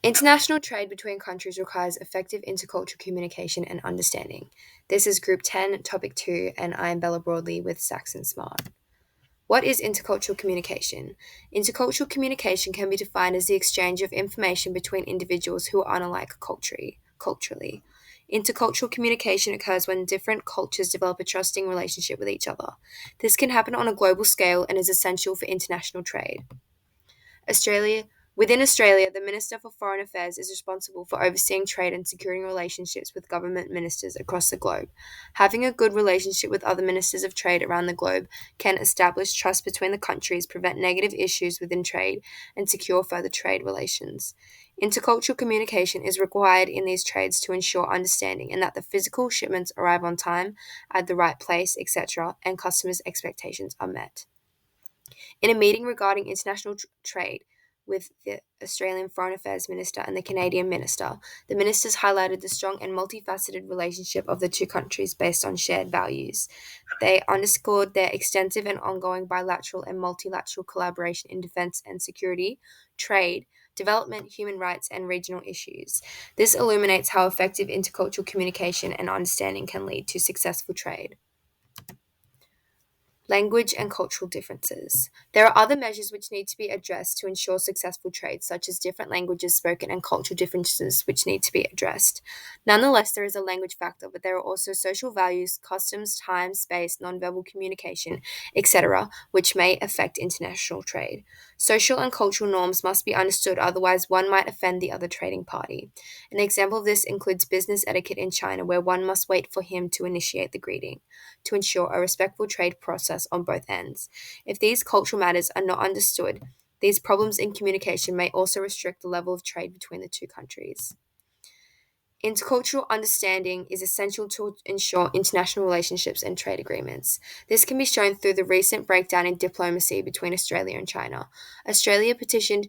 International trade between countries requires effective intercultural communication and understanding. This is Group 10, Topic 2, and I am Bella Broadley with Saxon Smart. What is intercultural communication? Intercultural communication can be defined as the exchange of information between individuals who are unlike culturally. Intercultural communication occurs when different cultures develop a trusting relationship with each other. This can happen on a global scale and is essential for international trade. Australia Within Australia, the Minister for Foreign Affairs is responsible for overseeing trade and securing relationships with government ministers across the globe. Having a good relationship with other ministers of trade around the globe can establish trust between the countries, prevent negative issues within trade, and secure further trade relations. Intercultural communication is required in these trades to ensure understanding and that the physical shipments arrive on time, at the right place, etc., and customers' expectations are met. In a meeting regarding international trade with the Australian Foreign Affairs Minister and the Canadian Minister, the ministers highlighted the strong and multifaceted relationship of the two countries based on shared values. They underscored their extensive and ongoing bilateral and multilateral collaboration in defence and security, trade, development, human rights, and regional issues. This illuminates how effective intercultural communication and understanding can lead to successful trade. Language and cultural differences. There are other measures which need to be addressed to ensure successful trade, such as different languages spoken and cultural differences which need to be addressed. Nonetheless, there is a language factor, but there are also social values, customs, time, space, nonverbal communication, etc., which may affect international trade. Social and cultural norms must be understood, otherwise, one might offend the other trading party. An example of this includes business etiquette in China, where one must wait for him to initiate the greeting to ensure a respectful trade process on both ends. If these cultural matters are not understood, these problems in communication may also restrict the level of trade between the two countries. Intercultural understanding is essential to ensure international relationships and trade agreements. This can be shown through the recent breakdown in diplomacy between Australia and China. Australia petitioned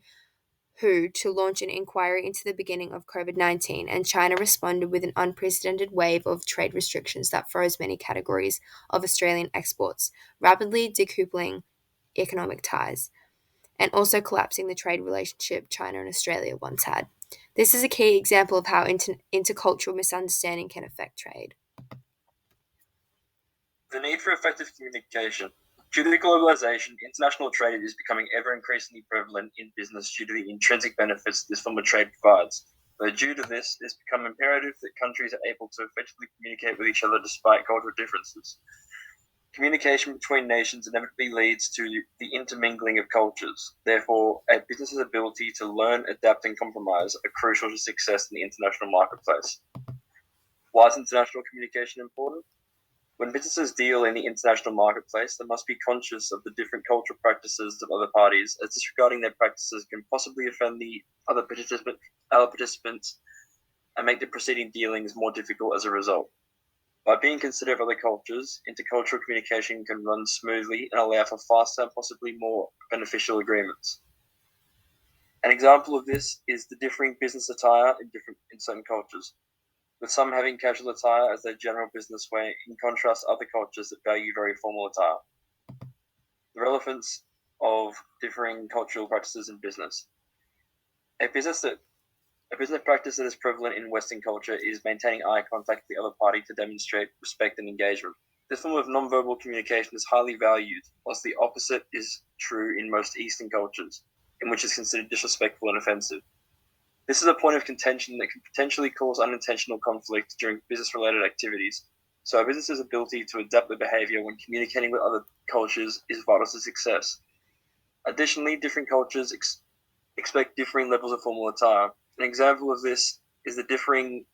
WHO to launch an inquiry into the beginning of COVID-19, and China responded with an unprecedented wave of trade restrictions that froze many categories of Australian exports, rapidly decoupling economic ties, and also collapsing the trade relationship China and Australia once had. This is a key example of how intercultural misunderstanding can affect trade. The need for effective communication. Due to globalization, international trade is becoming ever increasingly prevalent in business due to the intrinsic benefits this form of trade provides. But due to this, it's become imperative that countries are able to effectively communicate with each other despite cultural differences. Communication between nations inevitably leads to the intermingling of cultures. Therefore, a business's ability to learn, adapt, and compromise are crucial to success in the international marketplace. Why is international communication important? When businesses deal in the international marketplace, they must be conscious of the different cultural practices of other parties, as disregarding their practices can possibly offend the other participants and make the preceding dealings more difficult as a result. By being considerate of other cultures, intercultural communication can run smoothly and allow for faster and possibly more beneficial agreements. An example of this is the differing business attire in certain cultures, with some having casual attire as their general business way, in contrast to other cultures that value very formal attire. The relevance of differing cultural practices in business. A business practice that is prevalent in Western culture is maintaining eye contact with the other party to demonstrate respect and engagement. This form of nonverbal communication is highly valued, whilst the opposite is true in most Eastern cultures, in which it is considered disrespectful and offensive. This is a point of contention that can potentially cause unintentional conflict during business-related activities, so a business's ability to adapt their behavior when communicating with other cultures is vital to success. Additionally, different cultures expect differing levels of formal attire. An example of this is the differing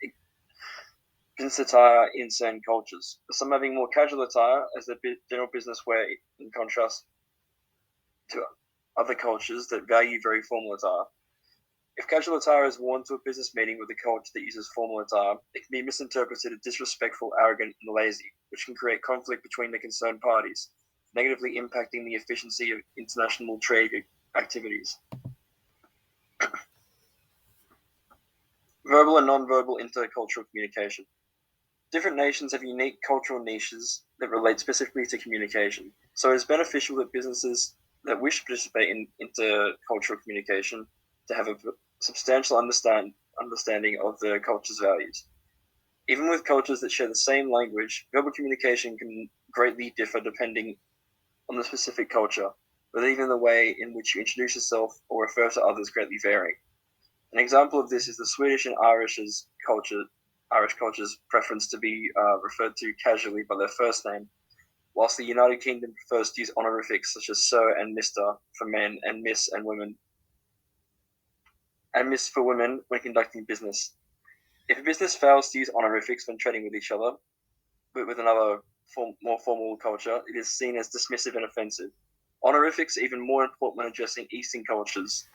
business attire in certain cultures, some having more casual attire as their general business wear, in contrast to other cultures that value very formal attire. If casual attire is worn to a business meeting with a culture that uses formal attire, it can be misinterpreted as disrespectful, arrogant, and lazy, which can create conflict between the concerned parties, negatively impacting the efficiency of international trade activities. Verbal and non-verbal intercultural communication. Different nations have unique cultural niches that relate specifically to communication, so it is beneficial that businesses that wish to participate in intercultural communication to have a substantial understanding of the culture's values. Even with cultures that share the same language, verbal communication can greatly differ depending on the specific culture, with even the way in which you introduce yourself or refer to others greatly varying. An example of this is the Swedish and Irish culture's preference to be referred to casually by their first name, whilst the United Kingdom prefers to use honorifics such as Sir and Mr. for men and Miss for women when conducting business. If a business fails to use honorifics when trading with each other, but with another more formal culture, it is seen as dismissive and offensive. Honorifics are even more important when addressing Eastern cultures,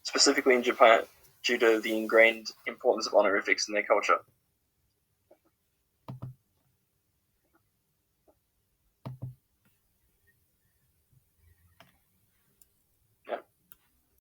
specifically in Japan, due to the ingrained importance of honorifics in their culture.